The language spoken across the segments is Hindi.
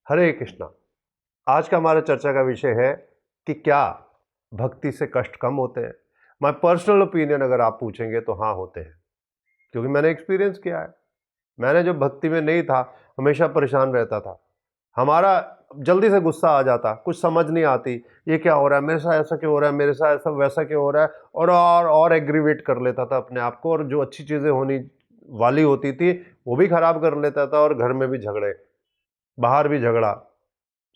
हरे कृष्णा। आज का हमारा चर्चा का विषय है कि क्या भक्ति से कष्ट कम होते हैं। माय पर्सनल ओपिनियन अगर आप पूछेंगे तो हाँ, होते हैं, क्योंकि मैंने एक्सपीरियंस किया है। मैंने जब भक्ति में नहीं था, हमेशा परेशान रहता था। हमारा जल्दी से गुस्सा आ जाता, कुछ समझ नहीं आती, ये क्या हो रहा है मेरे साथ, ऐसा क्यों हो रहा है मेरे साथ, ऐसा वैसा क्यों हो रहा है, और एग्रीवेट कर लेता था अपने आप को, और जो अच्छी चीज़ें होनी वाली होती थी वो भी खराब कर लेता था, और घर में भी झगड़े, बाहर भी झगड़ा,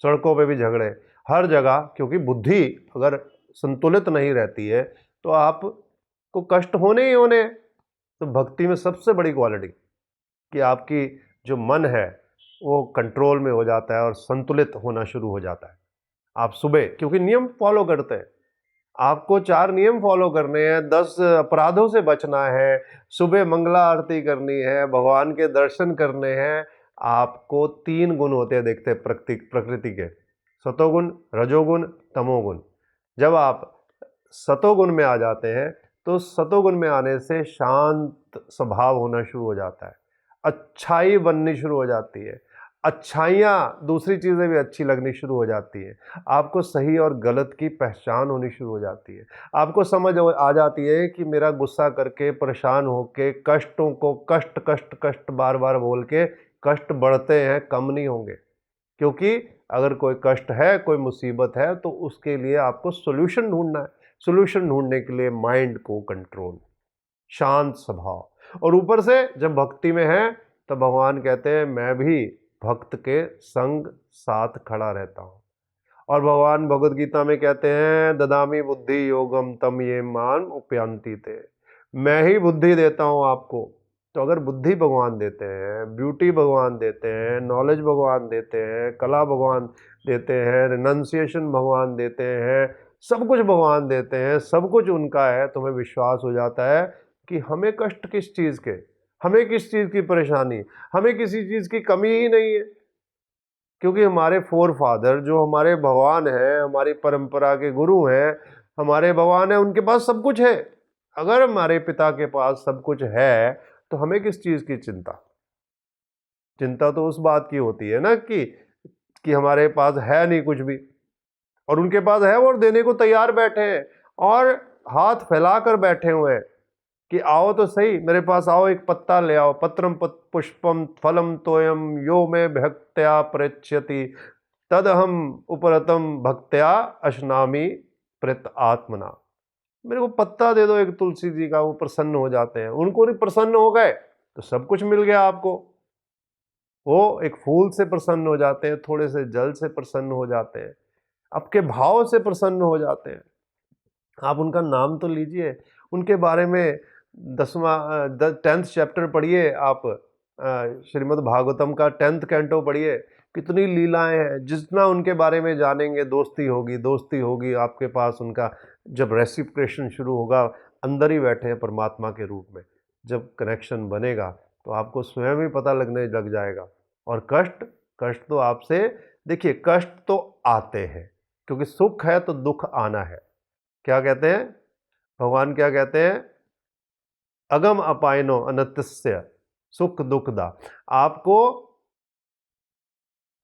सड़कों पे भी झगड़े, हर जगह। क्योंकि बुद्धि अगर संतुलित नहीं रहती है तो आपको कष्ट होने ही होने हैं। तो भक्ति में सबसे बड़ी क्वालिटी कि आपकी जो मन है वो कंट्रोल में हो जाता है और संतुलित होना शुरू हो जाता है। आप सुबह, क्योंकि नियम फॉलो करते हैं, आपको 4 नियम फॉलो करने हैं, 10 अपराधों से बचना है, सुबह मंगला आरती करनी है, भगवान के दर्शन करने हैं। आपको 3 गुण होते हैं, देखते हैं प्रकृति के, सतोगुण, रजोगुण, तमोगुण। जब आप सतोगुण में आ जाते हैं तो सतोगुण में आने से शांत स्वभाव होना शुरू हो जाता है, अच्छाई बननी शुरू हो जाती है, अच्छाइयाँ, दूसरी चीज़ें भी अच्छी लगनी शुरू हो जाती हैं। आपको सही और गलत की पहचान होनी शुरू हो जाती है। आपको समझ आ जाती है कि मेरा गुस्सा करके, परेशान होके, कष्टों को कष्ट कष्ट कष्ट बार बार बोल के कष्ट बढ़ते हैं, कम नहीं होंगे। क्योंकि अगर कोई कष्ट है, कोई मुसीबत है, तो उसके लिए आपको सोल्यूशन ढूंढना है। सोल्यूशन ढूंढने के लिए माइंड को कंट्रोल, शांत स्वभाव, और ऊपर से जब भक्ति में है तो भगवान कहते हैं मैं भी भक्त के संग साथ खड़ा रहता हूँ। और भगवान भगवद गीता में कहते हैं ददामी बुद्धि योगम तम ये मान उपयांति थे, मैं ही बुद्धि देता हूँ आपको। तो अगर बुद्धि भगवान देते हैं, ब्यूटी भगवान देते हैं, नॉलेज भगवान देते हैं, कला भगवान देते हैं, रिनंसिएशन भगवान देते हैं, सब कुछ भगवान देते हैं, सब कुछ उनका है, तो हमें विश्वास हो जाता है कि हमें कष्ट किस चीज़ के, हमें किस चीज़ की परेशानी, हमें किसी चीज़ की कमी ही नहीं है। क्योंकि हमारे फोर फादर जो हमारे भगवान हैं, हमारी परंपरा के गुरु हैं, हमारे भगवान हैं, उनके पास सब कुछ है। अगर हमारे पिता के पास सब कुछ है तो हमें किस चीज़ की चिंता। चिंता तो उस बात की होती है ना कि हमारे पास है नहीं कुछ भी, और उनके पास है और देने को तैयार बैठे हैं, और हाथ फैलाकर बैठे हुए हैं कि आओ तो सही, मेरे पास आओ, एक पत्ता ले आओ, पत्रम पुष्पम फलम तोयम यो में भक्त्या प्रच्यति तद हम उपरतम भक्त्या अशनामी प्रत आत्मना। मेरे को पत्ता दे दो एक तुलसी जी का, वो प्रसन्न हो जाते हैं। उनको नहीं प्रसन्न हो गए तो सब कुछ मिल गया आपको। वो एक फूल से प्रसन्न हो जाते हैं, थोड़े से जल से प्रसन्न हो जाते हैं, आपके भाव से प्रसन्न हो जाते हैं। आप उनका नाम तो लीजिए, उनके बारे में 10th चैप्टर पढ़िए आप, श्रीमद् भागवतम का 10th कैंटो पढ़िए, कितनी लीलाएं हैं। जितना उनके बारे में जानेंगे, दोस्ती होगी, दोस्ती होगी आपके पास उनका। जब रेसिप्रेशन शुरू होगा, अंदर ही बैठे हैं परमात्मा के रूप में, जब कनेक्शन बनेगा तो आपको स्वयं ही पता लगने लग जाएगा। और कष्ट, कष्ट तो आपसे, देखिए कष्ट तो आते हैं, क्योंकि सुख है तो दुख आना है। क्या कहते हैं भगवान, क्या कहते हैं, अगम अपायनो अनतस्य सुख दुखदा। आपको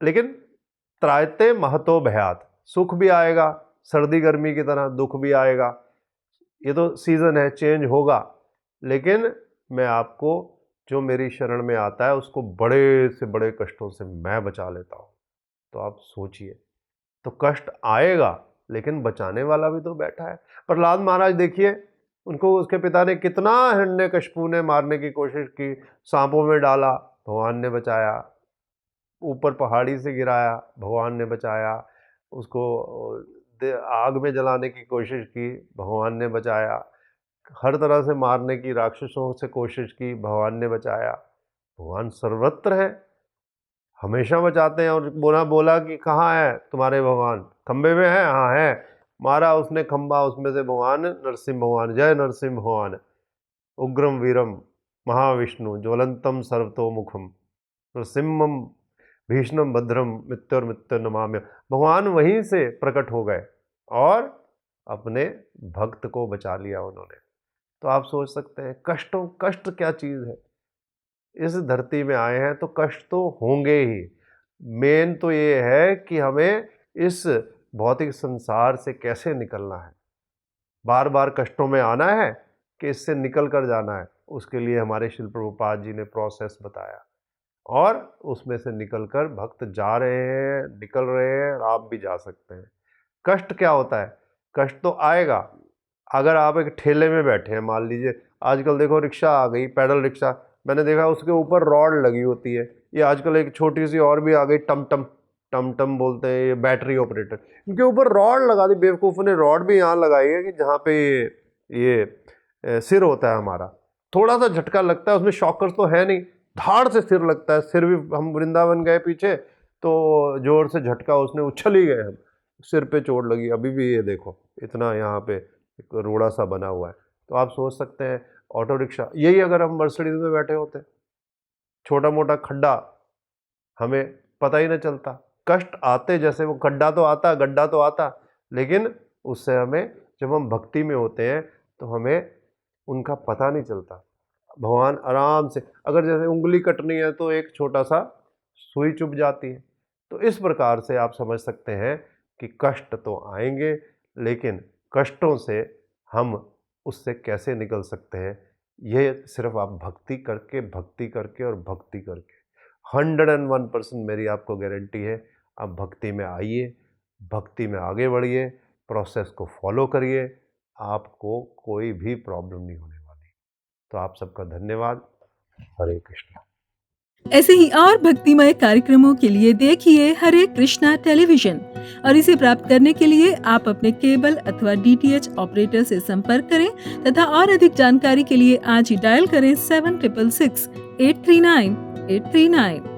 लेकिन त्रायते महतो भयात, सुख भी आएगा सर्दी गर्मी की तरह, दुख भी आएगा। ये तो सीजन है, चेंज होगा। लेकिन मैं आपको, जो मेरी शरण में आता है उसको बड़े से बड़े कष्टों से मैं बचा लेता हूँ। तो आप सोचिए, तो कष्ट आएगा लेकिन बचाने वाला भी तो बैठा है। प्रहलाद महाराज देखिए, उनको उसके पिता ने कितना, हिरण्यकशिपु ने मारने की कोशिश की, सांपों में डाला, भगवान ने बचाया, ऊपर पहाड़ी से गिराया, भगवान ने बचाया, उसको आग में जलाने की कोशिश की, भगवान ने बचाया, हर तरह से मारने की राक्षसों से कोशिश की, भगवान ने बचाया। भगवान सर्वत्र है, हमेशा बचाते हैं। और बोला कि कहाँ है तुम्हारे भगवान, खंबे में है, हाँ है, मारा उसने खंबा, उसमें से भगवान नरसिंह भगवान, जय नरसिंह भगवान, उग्रम वीरम महाविष्णु ज्वलंतम सर्वतोमुखम नरसिम्हम भीष्णम भद्रम मित्तर नमाम्य। भगवान वहीं से प्रकट हो गए और अपने भक्त को बचा लिया उन्होंने। तो आप सोच सकते हैं कष्ट क्या चीज़ है। इस धरती में आए हैं तो कष्ट तो होंगे ही। मेन तो ये है कि हमें इस भौतिक संसार से कैसे निकलना है, बार बार कष्टों में आना है कि इससे निकल कर जाना है। उसके लिए हमारे शिल प्रभुपाद जी ने प्रोसेस बताया और उसमें से निकलकर भक्त जा रहे हैं, निकल रहे हैं, और आप भी जा सकते हैं। कष्ट क्या होता है? कष्ट तो आएगा। अगर आप एक ठेले में बैठे हैं, मान लीजिए आजकल देखो रिक्शा आ गई, पैडल रिक्शा, मैंने देखा उसके ऊपर रॉड लगी होती है। ये आजकल एक छोटी सी और भी आ गई, टम टम बोलते हैं, ये बैटरी ऑपरेटर, इनके ऊपर रॉड लगा दी। बेवकूफ़ों ने रॉड भी यहाँ लगाई है कि जहाँ पे ये सिर होता है हमारा, थोड़ा सा झटका लगता है, उसमें शॉकर्स तो है नहीं, धाड़ से सिर लगता है। सिर भी, हम वृंदावन गए पीछे तो जोर से झटका, उसने उछल ही गए, हम सिर पे चोट लगी। अभी भी ये देखो इतना यहाँ पे एक रोड़ा सा बना हुआ है। तो आप सोच सकते हैं ऑटो रिक्शा, यही अगर हम मर्सिडीज में बैठे होते, छोटा मोटा खड्डा, हमें पता ही नहीं चलता। कष्ट आते, जैसे वो गड्ढा तो आता, लेकिन उससे हमें, जब हम भक्ति में होते हैं तो हमें उनका पता नहीं चलता। भगवान आराम से, अगर जैसे उंगली कटनी है तो एक छोटा सा सुई चुभ जाती है। तो इस प्रकार से आप समझ सकते हैं कि कष्ट तो आएंगे, लेकिन कष्टों से हम उससे कैसे निकल सकते हैं, ये सिर्फ आप भक्ति करके और भक्ति करके। 101% मेरी आपको गारंटी है। आप भक्ति में आइए, भक्ति में आगे बढ़िए, प्रोसेस को फॉलो करिए, आपको कोई भी प्रॉब्लम नहीं होने वाली। तो आप सबका धन्यवाद। हरे कृष्णा। ऐसे ही और भक्तिमय कार्यक्रमों के लिए देखिए हरे कृष्णा टेलीविजन, और इसे प्राप्त करने के लिए आप अपने केबल अथवा DTH ऑपरेटर से संपर्क करें तथा और अधिक जानकारी के लिए आज ही डायल करें 7666 839 839।